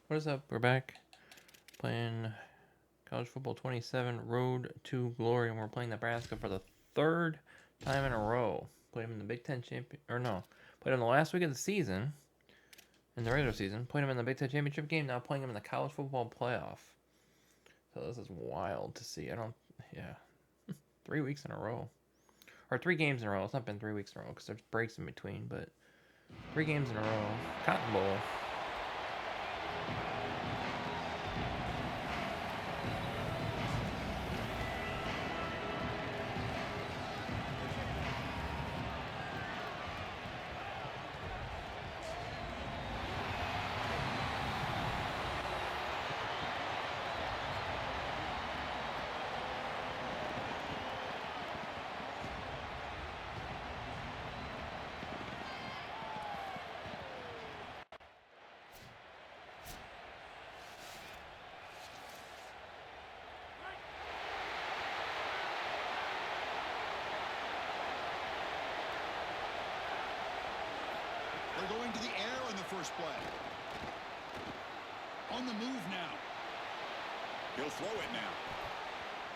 What is up? We're back playing College Football 27 Road to Glory, and we're playing Nebraska for the third time in a row. Played them in the Big Ten champion, or no, played them the last week of the season, in the regular season. Played them in the Big Ten championship game. Now playing them in the College Football playoff. So this is wild to see. 3 weeks in a row, or 3 games in a row. It's not been 3 weeks in a row because there's breaks in between, but 3 games in a row. Cotton Bowl. They're going to the air on the first play. On the move now. He'll throw it now.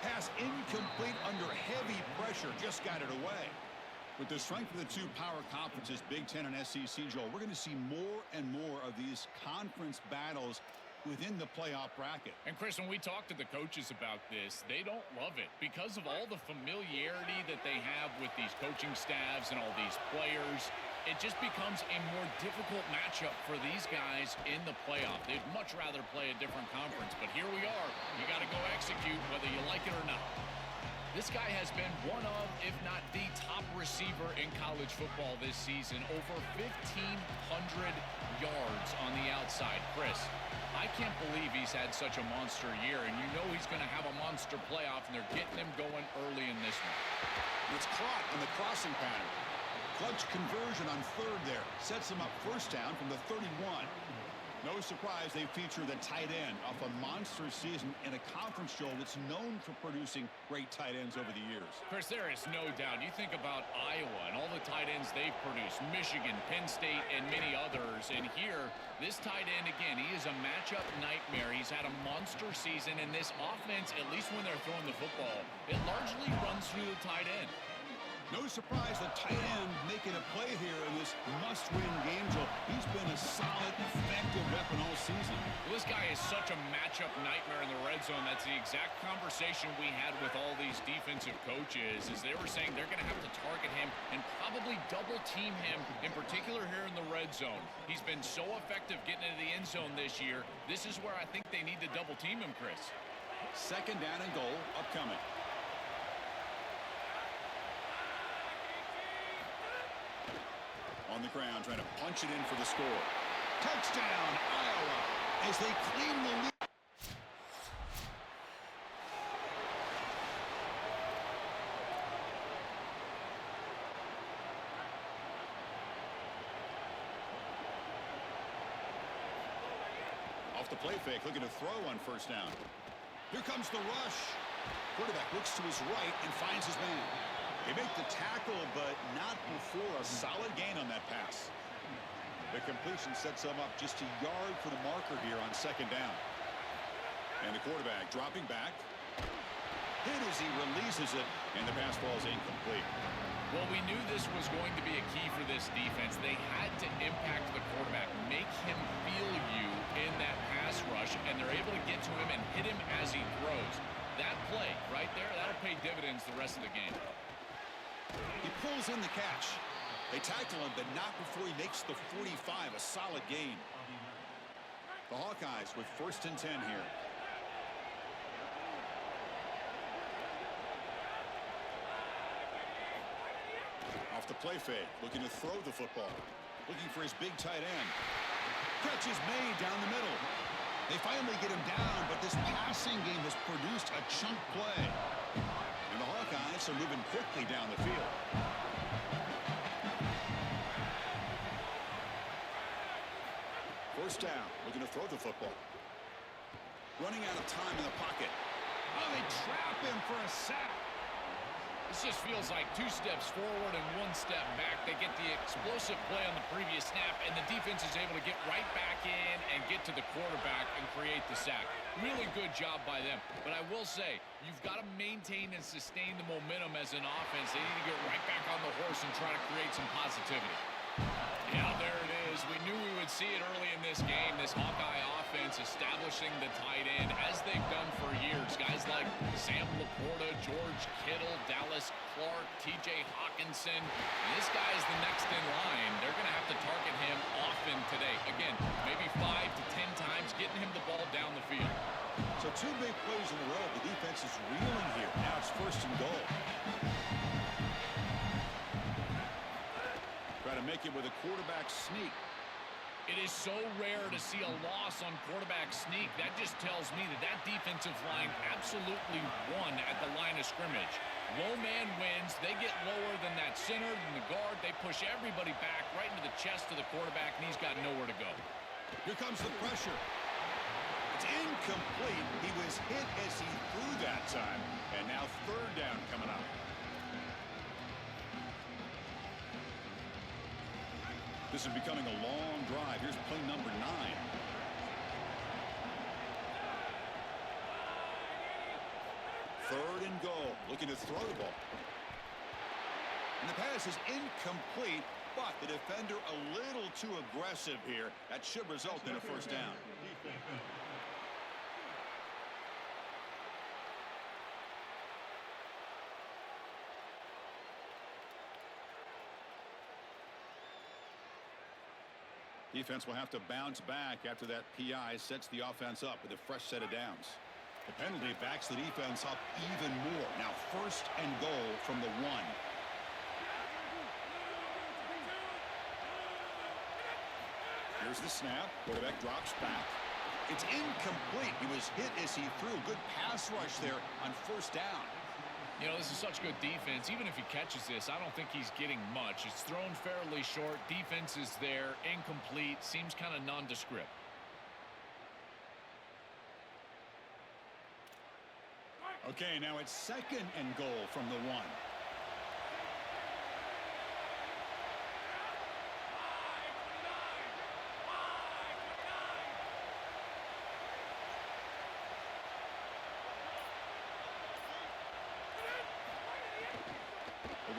Pass incomplete under heavy pressure. Just got it away. With the strength of the two power conferences, Big Ten and SEC, Joel, we're going to see more and more of these conference battles within the playoff bracket. And Chris, when we talk to the coaches about this, they don't love it because of all the familiarity that they have with these coaching staffs and all these players. It just becomes a more difficult matchup for these guys in the playoff. They'd much rather play a different conference, but here we are. You got to go execute whether you like it or not. This guy has been one of, if not the top receiver in college football this season. Over 1,500 yards on the outside. Chris, I can't believe he's had such a monster year, and you know he's going to have a monster playoff, and they're getting him going early in this one. It's caught on the crossing pattern. Clutch conversion on third there. Sets him up first down from the 31. No surprise they feature the tight end off a monster season in a conference, Joel, that's known for producing great tight ends over the years. Chris, there is no doubt. You think about Iowa and all the tight ends they've produced, Michigan, Penn State, and many others. And here, this tight end, again, he is a matchup nightmare. He's had a monster season, and this offense, at least when they're throwing the football, it largely runs through the tight end. No surprise the tight end making a play here in this must-win game, Joe. He's been a solid, effective weapon all season. Well, this guy is such a matchup nightmare in the red zone. That's the exact conversation we had with all these defensive coaches, is they were saying they're going to have to target him and probably double-team him, in particular here in the red zone. He's been so effective getting into the end zone this year. This is where I think they need to double-team him, Chris. Second down and goal upcoming. On the ground, trying to punch it in for the score. Touchdown, Iowa, as they claim the lead. Off the play fake, looking to throw on first down. Here comes the rush. Quarterback looks to his right and finds his man. They make the tackle, but not before a solid gain on that pass. The completion sets them up just a yard for the marker here on second down. And the quarterback dropping back. Hit as he releases it, and the pass ball is incomplete. Well, we knew this was going to be a key for this defense. They had to impact the quarterback, make him feel you in that pass rush, and they're able to get to him and hit him as he throws. That play right there, that'll pay dividends the rest of the game. He pulls in the catch. They tackle him, but not before he makes the 45, a solid gain. The Hawkeyes with 1st and 10 here. Off the play fake, looking to throw the football. Looking for his big tight end. Catch is made down the middle. They finally get him down, but this passing game has produced a chunk play. And the Hawkeyes are moving quickly down the field. First down, looking to throw the football. Running out of time in the pocket. Oh, they trap him for a sack. This just feels like 2 steps forward and 1 step back. They get the explosive play on the previous snap, and the defense is able to get right back in and get to the quarterback and create the sack. Really good job by them. But I will say, you've got to maintain and sustain the momentum as an offense. They need to get right back on the horse and try to create some positivity. Yeah, there it is. We knew we would see it early in this game, this Hawkeye offense establishing the tight end as they've done for years. Guys like Sam Laporta, George Kittle, Dallas Clark, TJ Hawkinson. This guy is the next in line. They're going to have to target him often today. Again, maybe 5 to 10 times, getting him the ball down the field. So 2 big plays in a row. The defense is reeling here. Now it's 1st and goal. Try to make it with a quarterback sneak. It is so rare to see a loss on quarterback sneak. That just tells me that that defensive line absolutely won at the line of scrimmage. Low man wins. They get lower than that center, than the guard. They push everybody back right into the chest of the quarterback, and he's got nowhere to go. Here comes the pressure. It's incomplete. He was hit as he threw that time. And now 3rd down coming up. This is becoming a long drive. Here's play number 9. Third and goal. Looking to throw the ball. And the pass is incomplete, but the defender a little too aggressive here. That should result in a 1st down. Defense will have to bounce back after that PI sets the offense up with a fresh set of downs. The penalty backs the defense up even more. Now 1st and goal from the 1. Here's the snap. Quarterback drops back. It's incomplete. He was hit as he threw. Good pass rush there on 1st down. You know, this is such good defense. Even if he catches this, I don't think he's getting much. It's thrown fairly short. Defense is there. Incomplete. Seems kind of nondescript. Okay, now it's 2nd and goal from the 1.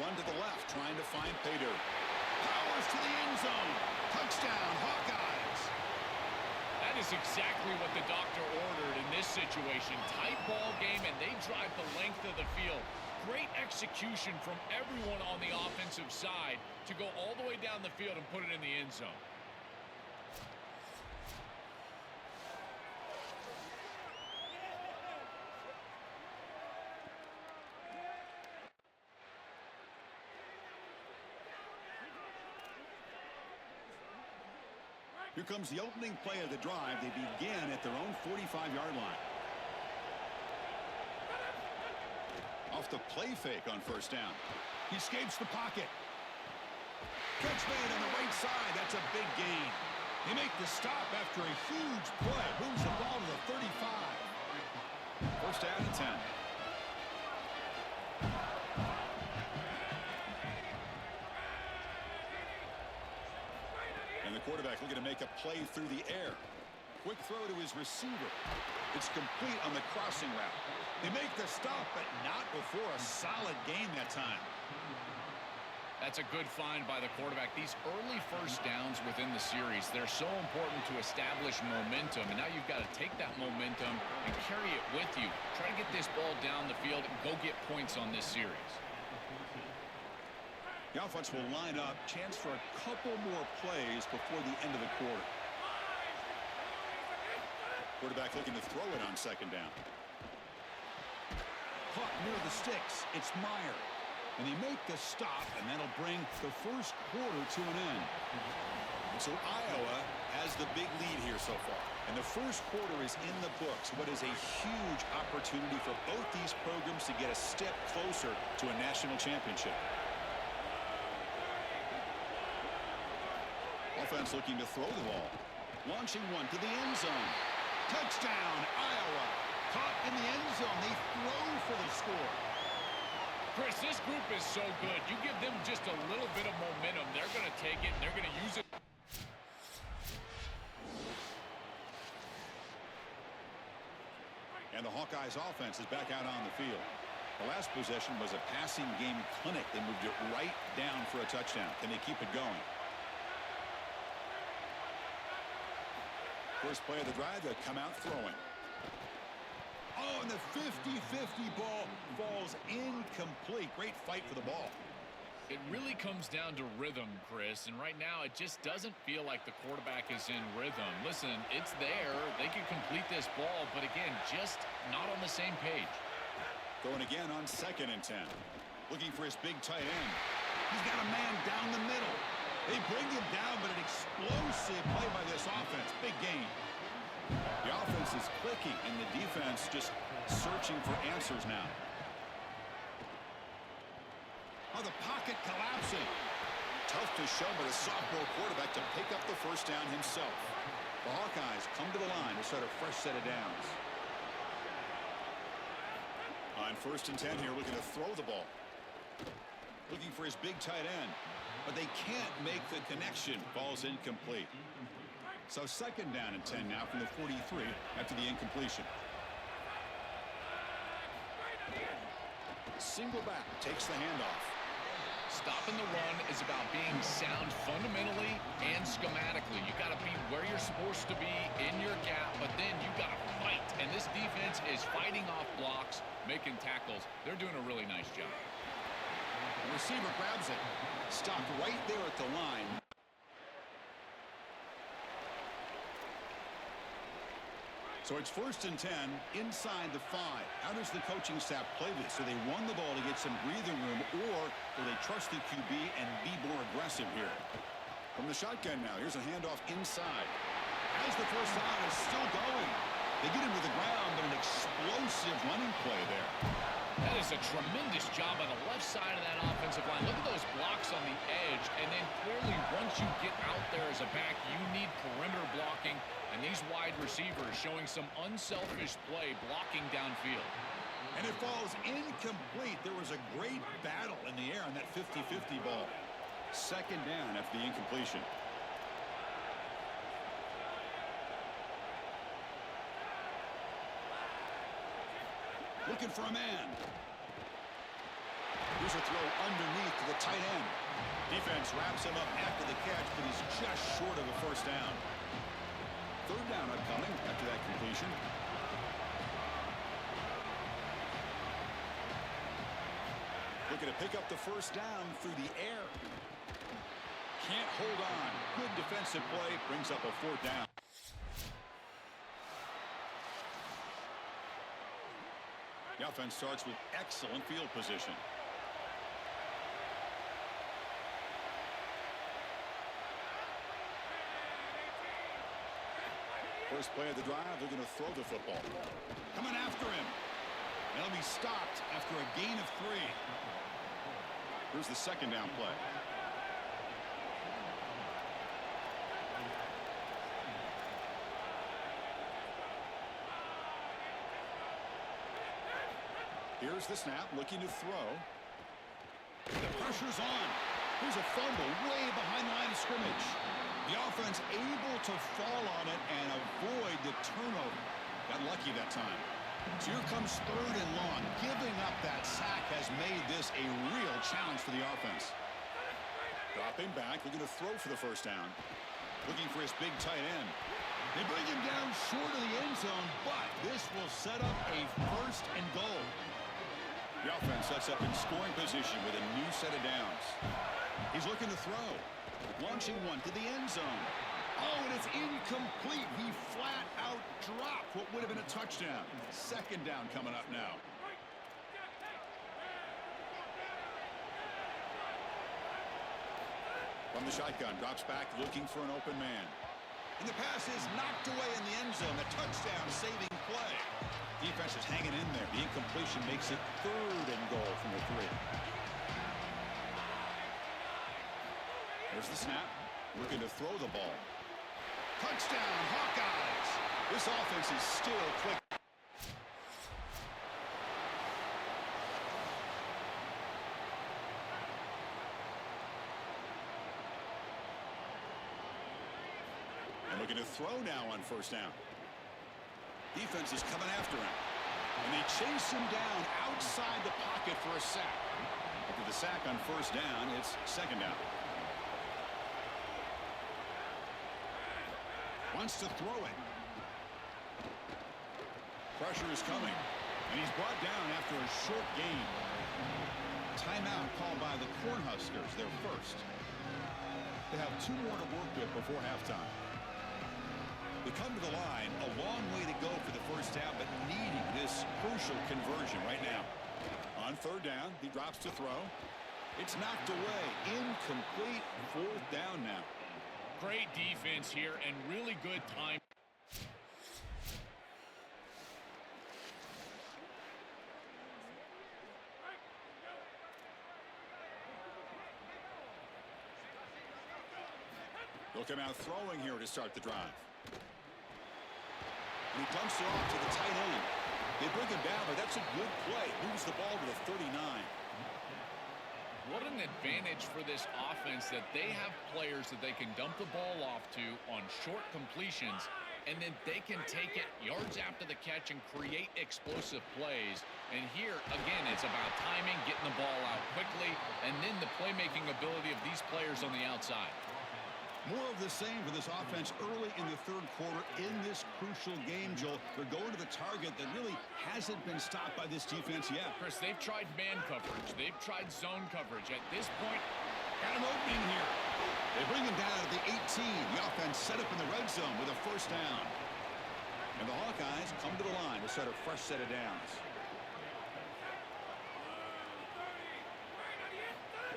One to the left, trying to find Pater. Powers to the end zone. Touchdown, Hawkeyes. That is exactly what the doctor ordered in this situation. Tight ball game, and they drive the length of the field. Great execution from everyone on the offensive side to go all the way down the field and put it in the end zone. Here comes the opening play of the drive. They begin at their own 45-yard line. Off the play fake on 1st down. He escapes the pocket. Catch made on the right side. That's a big gain. They make the stop after a huge play. Moves the ball to the 35. 1st down and 10. And the quarterback looking to make a play through the air. Quick throw to his receiver. It's complete on the crossing route. They make the stop, but not before a solid gain that time. That's a good find by the quarterback. These early 1st downs within the series, they're so important to establish momentum. And now you've got to take that momentum and carry it with you. Try to get this ball down the field and go get points on this series. The offense will line up. Chance for a couple more plays before the end of the quarter. Quarterback looking to throw it on 2nd down. Caught near the sticks. It's Meyer. And they make the stop, and that'll bring the 1st quarter to an end. And so Iowa has the big lead here so far. And the 1st quarter is in the books. What is a huge opportunity for both these programs to get a step closer to a national championship. Offense looking to throw the ball. Launching one to the end zone. Touchdown, Iowa. Caught in the end zone. They throw for the score. Chris, this group is so good. You give them just a little bit of momentum, they're going to take it, and they're going to use it. And the Hawkeyes offense is back out on the field. The last possession was a passing game clinic. They moved it right down for a touchdown. Can they keep it going? First play of the drive, they come out throwing. Oh, and the 50-50 ball falls incomplete. Great fight for the ball. It really comes down to rhythm, Chris, and right now it just doesn't feel like the quarterback is in rhythm. Listen, it's there. They can complete this ball, but again, just not on the same page. Going again on 2nd and 10. Looking for his big tight end. He's got a man down the middle. They bring him down, but an explosive play by this offense. Big gain. The offense is clicking, and the defense just searching for answers now. Oh, the pocket collapsing. Tough to show, but a sophomore quarterback to pick up the first down himself. The Hawkeyes come to the line to start a fresh set of downs. On 1st and 10 here, looking to throw the ball. Looking for his big tight end, but they can't make the connection. Ball's incomplete. So 2nd down and 10 now from the 43 after the incompletion. Single back takes the handoff. Stopping the run is about being sound fundamentally and schematically. You got to be where you're supposed to be in your gap, but then you got to fight. And this defense is fighting off blocks, making tackles. They're doing a really nice job. The receiver grabs it. Stopped right there at the line. So it's 1st and 10 inside the 5. How does the coaching staff play this? Do they run the ball to get some breathing room, or do they trust the QB and be more aggressive here? From the shotgun now, here's a handoff inside. As the first down is still going. They get him to the ground, but an explosive running play there. That is a tremendous job on the left side of that offensive line. Look at those blocks on the edge, and then clearly once you get out there as a back, you need perimeter blocking, and these wide receivers showing some unselfish play blocking downfield. And it falls incomplete. There was a great battle in the air on that 50-50 ball. 2nd down after the incompletion. Looking for a man. Here's a throw underneath to the tight end. Defense wraps him up after the catch, but he's just short of a first down. 3rd down upcoming after that completion. Looking to pick up the first down through the air. Can't hold on. Good defensive play. Brings up a 4th down. The offense starts with excellent field position. First play of the drive, they're going to throw the football. Coming after him. And he'll be stopped after a gain of 3. Here's the 2nd down play. Here's the snap, looking to throw. The pressure's on. Here's a fumble way behind the line of scrimmage. The offense able to fall on it and avoid the turnover. Got lucky that time. So here comes 3rd and long. Giving up that sack has made this a real challenge for the offense. Dropping back, looking to throw for the first down. Looking for his big tight end. They bring him down short of the end zone, but this will set up a 1st and goal. The offense sets up in scoring position with a new set of downs. He's looking to throw. Launching one to the end zone. Oh, and it's incomplete. He flat out dropped what would have been a touchdown. 2nd down coming up now. From the shotgun, drops back looking for an open man. And the pass is knocked away in the end zone. The touchdown saving play. Defense is hanging in there. The incompletion makes it 3rd and goal from the 3. There's the snap. Looking to throw the ball. Touchdown, Hawkeyes. This offense is still quick. throw now on first down. Defense is coming after him. And they chase him down outside the pocket for a sack. After the sack on first down, it's second down. Wants to throw it. Pressure is coming. And he's brought down after a short gain. Timeout called by the Cornhuskers, their first. They have 2 more to work with before halftime. They come to the line, a long way to go for the first down, but needing this crucial conversion right now. On third down, he drops to throw. It's knocked away. Incomplete. Fourth down now. Great defense here and really good time. They'll come out throwing here to start the drive. And he dumps it off to the tight end. They bring him down, but that's a good play. Moves the ball to the 39. What an advantage for this offense that they have players that they can dump the ball off to on short completions, and then they can take it yards after the catch and create explosive plays. And here, again, it's about timing, getting the ball out quickly, and then the playmaking ability of these players on the outside. More of the same for this offense early in the third quarter in this crucial game, Joel. They're going to the target that really hasn't been stopped by this defense yet. Chris, they've tried man coverage. They've tried zone coverage. At this point, got an opening here. They bring him down at the 18. The offense set up in the red zone with a first down. And the Hawkeyes come to the line to set a fresh set of downs.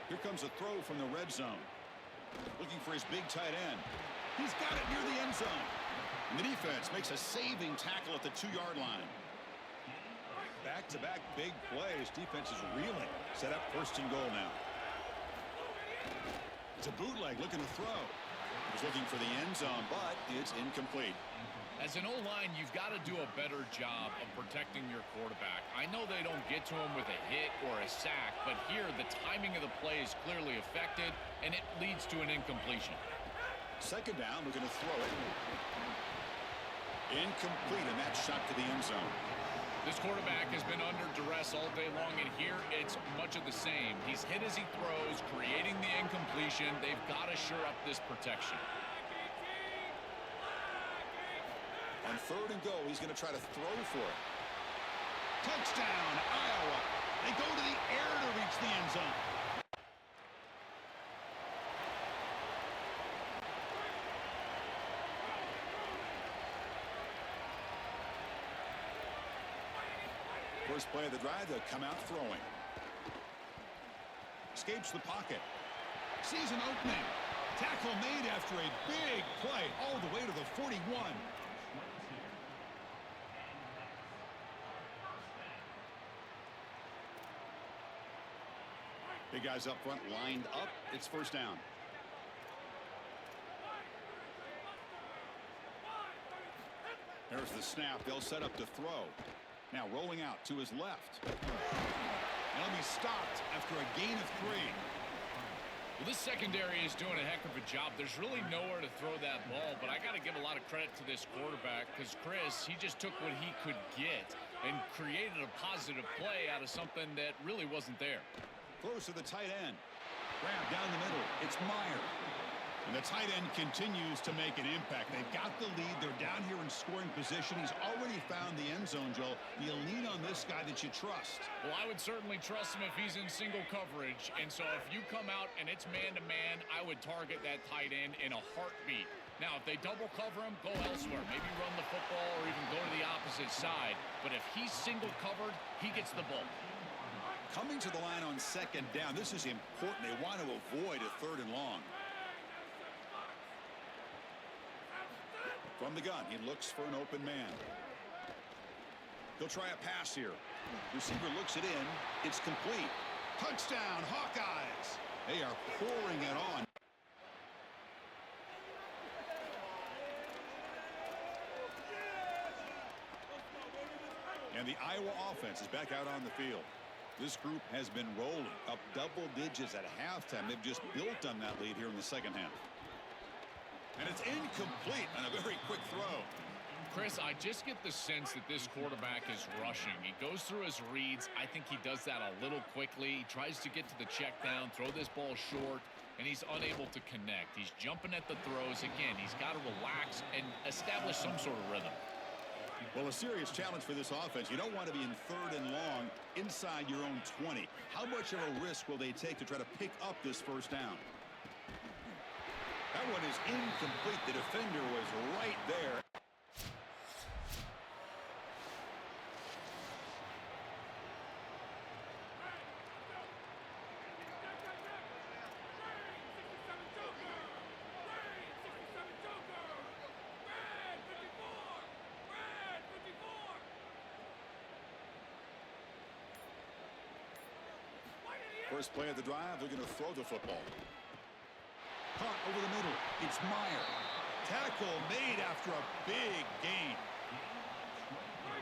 Here comes a throw from the red zone. Looking for his big tight end. He's got it near the end zone. And the defense makes a saving tackle at the 2-yard line. Back-to-back big plays. Defense is reeling. Set up first and goal now. It's a bootleg looking to throw. He was looking for the end zone, but it's incomplete. As an O-line, you've got to do a better job of protecting your quarterback. I know they don't get to him with a hit or a sack, but here the timing of the play is clearly affected, and it leads to an incompletion. Second down, we're going to throw it. Incomplete, and that shot to the end zone. This quarterback has been under duress all day long, and here it's much of the same. He's hit as he throws, creating the incompletion. They've got to shore up this protection. On third and goal, he's going to try to throw for it. Touchdown, Iowa. They go to the air to reach the end zone. First play of the drive, they'll come out throwing. Escapes the pocket. Sees an opening. Tackle made after a big play all the way to the 41. Big guys up front lined up. It's first down. There's the snap. They'll set up to throw. Now rolling out to his left. He'll be stopped after a gain of 3. Well, this secondary is doing a heck of a job. There's really nowhere to throw that ball, but I got to give a lot of credit to this quarterback because, Chris, he just took what he could get and created a positive play out of something that really wasn't there. Close to the tight end. Grab down the middle. It's Meyer. And the tight end continues to make an impact. They've got the lead. They're down here in scoring position. He's already found the end zone, Joel. You lean on this guy that you trust. Well, I would certainly trust him if he's in single coverage. And so if you come out and it's man-to-man, I would target that tight end in a heartbeat. Now, if they double cover him, go elsewhere. Maybe run the football or even go to the opposite side. But if he's single covered, he gets the ball. Coming to the line on second down, this is important. They want to avoid a third and long. From the gun, he looks for an open man. He'll try a pass here. Receiver looks it in. It's complete. Touchdown, Hawkeyes. They are pouring it on. And the Iowa offense is back out on the field. This group has been rolling up double digits at halftime. They've just built on that lead here in the second half. And it's incomplete on a very quick throw. Chris, I just get the sense that this quarterback is rushing. He goes through his reads. I think he does that a little quickly. He tries to get to the check down, throw this ball short, and he's unable to connect. He's jumping at the throws. Again, he's got to relax and establish some sort of rhythm. Well, a serious challenge for this offense. You don't want to be in 3rd and long inside your own 20. How much of a risk will they take to try to pick up this first down? That one is incomplete. The defender was right there. First play of the drive, they're going to throw the football. Caught over the middle. It's Meyer. Tackle made after a big gain.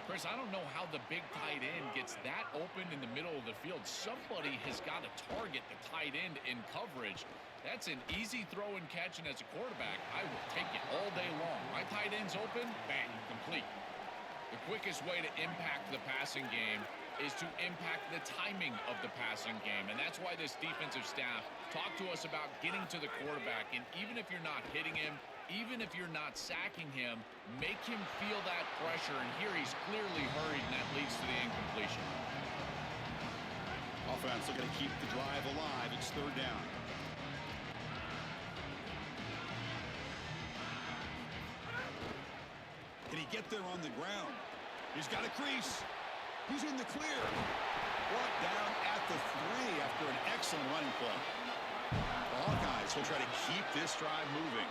Chris, I don't know how the big tight end gets that open in the middle of the field. Somebody has got to target the tight end in coverage. That's an easy throw and catch, and as a quarterback, I will take it all day long. My tight end's open, bang, complete. The quickest way to impact the passing game is to impact the timing of the passing game, and that's why this defensive staff talk to us about getting to the quarterback, and even if you're not hitting him, even if you're not sacking him, make him feel that pressure, and here he's clearly hurried, and that leads to the incompletion. Offense looking to keep the drive alive. It's 3rd down. Can he get there on the ground? He's got a crease. He's in the clear. Brought down at the 3 after an excellent running play. The Hawkeyes will try to keep this drive moving.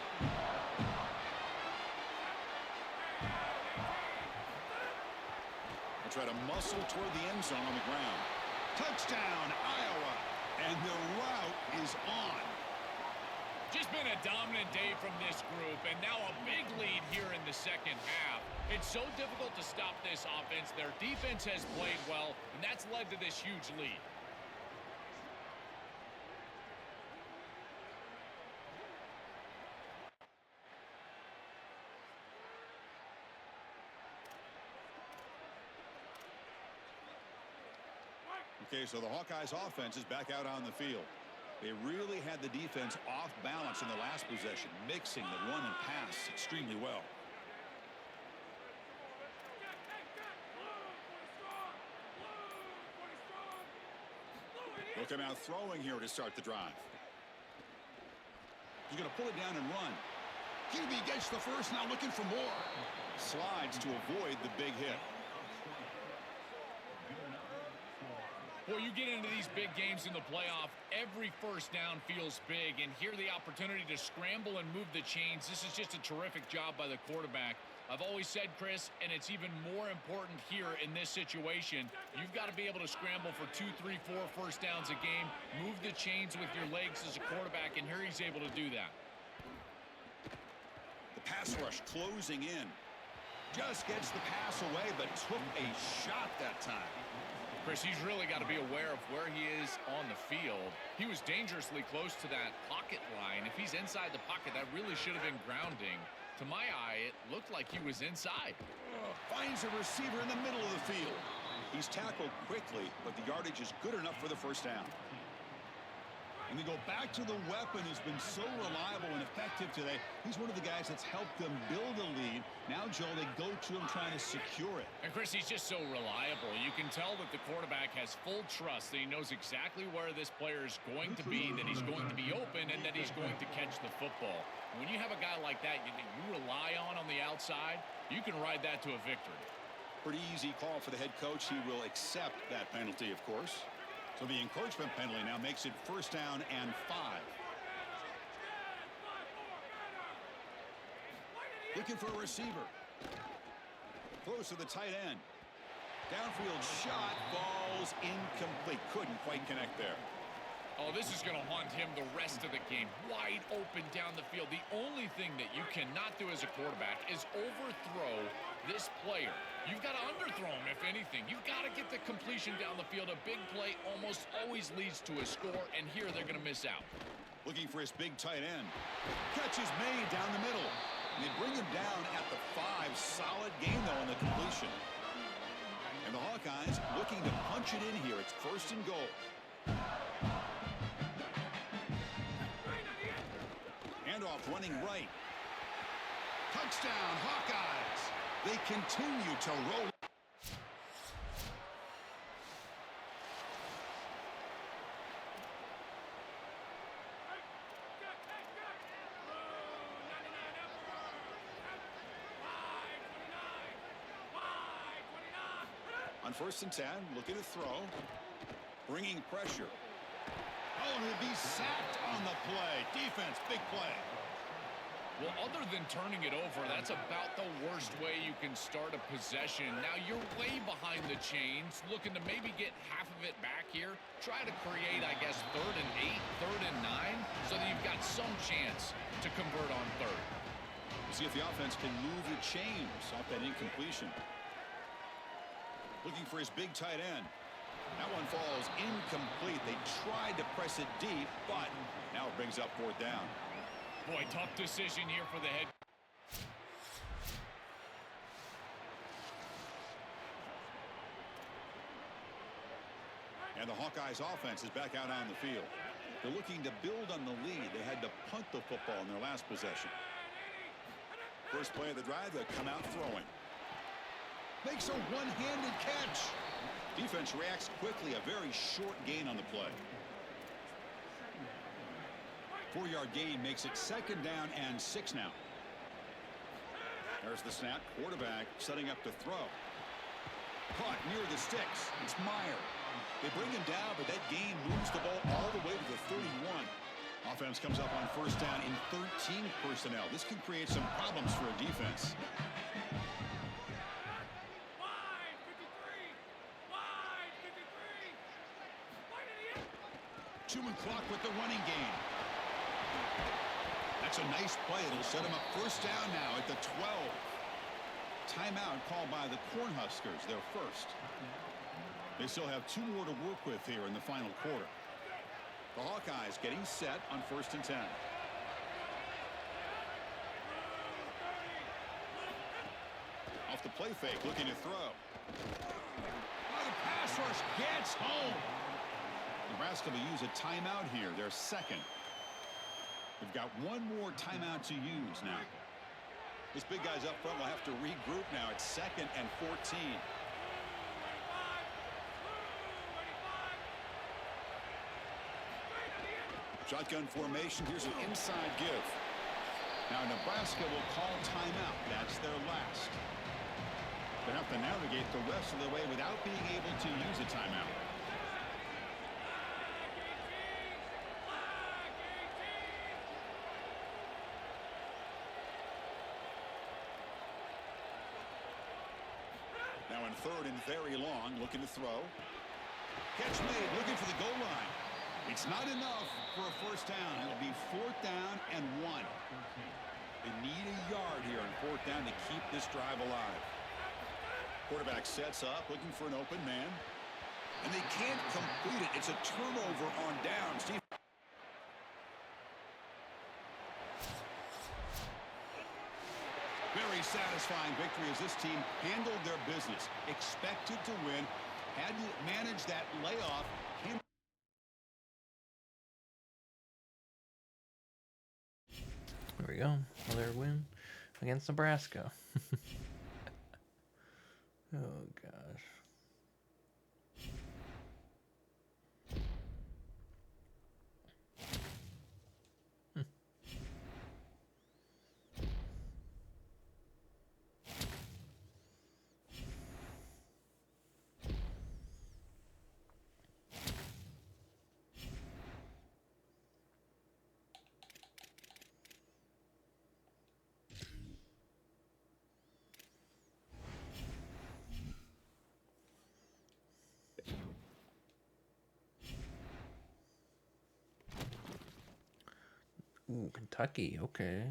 They'll try to muscle toward the end zone on the ground. Touchdown, Iowa. And the route is on. Just been a dominant day from this group, and now a big lead here in the second half. It's so difficult to stop this offense. Their defense has played well, and that's led to this huge lead. Okay, so the Hawkeyes offense is back out on the field. They really had the defense off balance in the last possession, mixing the run and pass extremely well. They'll come out throwing here to start the drive. He's going to pull it down and run. QB gets the first, now looking for more. Slides to avoid the big hit. Well, you get into these big games in the playoff, every first down feels big, and here the opportunity to scramble and move the chains. This is just a terrific job by the quarterback. I've always said, Chris, and it's even more important here in this situation, you've got to be able to scramble for 2, 3, 4 first downs a game, move the chains with your legs as a quarterback, and here he's able to do that. The pass rush closing in. Just gets the pass away, but took a shot that time. Chris, he's really got to be aware of where he is on the field. He was dangerously close to that pocket line. If he's inside the pocket, that really should have been grounding. To my eye, it looked like he was inside. Finds a receiver in the middle of the field. He's tackled quickly, but the yardage is good enough for the first down. And they go back to the weapon who's been so reliable and effective today. He's one of the guys that's helped them build a lead. Now, Joel, they go to him trying to secure it. And, Chris, he's just so reliable. You can tell that the quarterback has full trust that he knows exactly where this player is going to be, that he's going to be open, and that he's going to catch the football. When you have a guy like that you rely on the outside, you can ride that to a victory. Pretty easy call for the head coach. He will accept that penalty, of course. So the encouragement penalty now makes it first down and 5. Looking for a receiver. Throws to the tight end. Downfield shot falls incomplete. Couldn't quite connect there. Oh, this is going to haunt him the rest of the game. Wide open down the field. The only thing that you cannot do as a quarterback is overthrow this player. You've got to underthrow him, if anything. You've got to get the completion down the field. A big play almost always leads to a score, and here they're going to miss out. Looking for his big tight end. Catch is made down the middle. And they bring him down at the 5. Solid gain, though, on the completion. And the Hawkeyes looking to punch it in here. It's 1st and goal. Handoff running right. Touchdown, Hawkeyes. They continue to roll. On 1st and 10, looking to throw. Bringing pressure. Oh, and he'll be sacked on the play. Defense, big play. Well, other than turning it over, that's about the worst way you can start a possession. Now, you're way behind the chains, looking to maybe get half of it back here. Try to create, I guess, 3rd and 8, 3rd and 9, so that you've got some chance to convert on 3rd. See if the offense can move the chains off that incompletion. Looking for his big tight end. That one falls incomplete. They tried to press it deep, but now it brings up 4th down. Boy, tough decision here for the head. And the Hawkeyes offense is back out on the field. They're looking to build on the lead. They had to punt the football in their last possession. First play of the drive, they come out throwing. Makes a one-handed catch. Defense reacts quickly. A very short gain on the play. 4-yard gain makes it 2nd down and 6 now. There's the snap. Quarterback setting up to throw. Caught near the sticks. It's Meyer. They bring him down, but that gain moves the ball all the way to the 31. Offense comes up on 1st down in 13 personnel. This can create some problems for a defense. Two-man clock with the running game. That's a nice play. It'll set him up 1st down now at the 12. Timeout called by the Cornhuskers, their 1st. They still have 2 more to work with here in the final quarter. The Hawkeyes getting set on 1st and 10. Off the play fake, looking to throw. Oh, the pass rush gets home. Nebraska will use a timeout here, their 2nd. They've got 1 more timeout to use now. This big guy's up front will have to regroup now. It's 2nd and 14. Shotgun formation. Here's an inside give. Now Nebraska will call timeout. That's their last. They have to navigate the rest of the way without being able to use a timeout. Now in 3rd and very long, looking to throw. Catch made, looking for the goal line. It's not enough for a 1st down. It'll be 4th down and 1. They need a yard here on 4th down to keep this drive alive. Quarterback sets up, looking for an open man. And they can't complete it. It's a turnover on downs. Very satisfying victory as this team handled their business. Expected to win. Had to manage that layoff. There we go. Another win against Nebraska. Oh, gosh. Ooh, Kentucky, okay.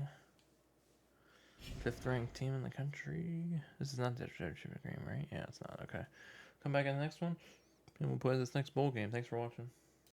5th ranked team in the country. This is not the championship game, right? Yeah, it's not. Okay. Come back in the next one, and we'll play this next bowl game. Thanks for watching.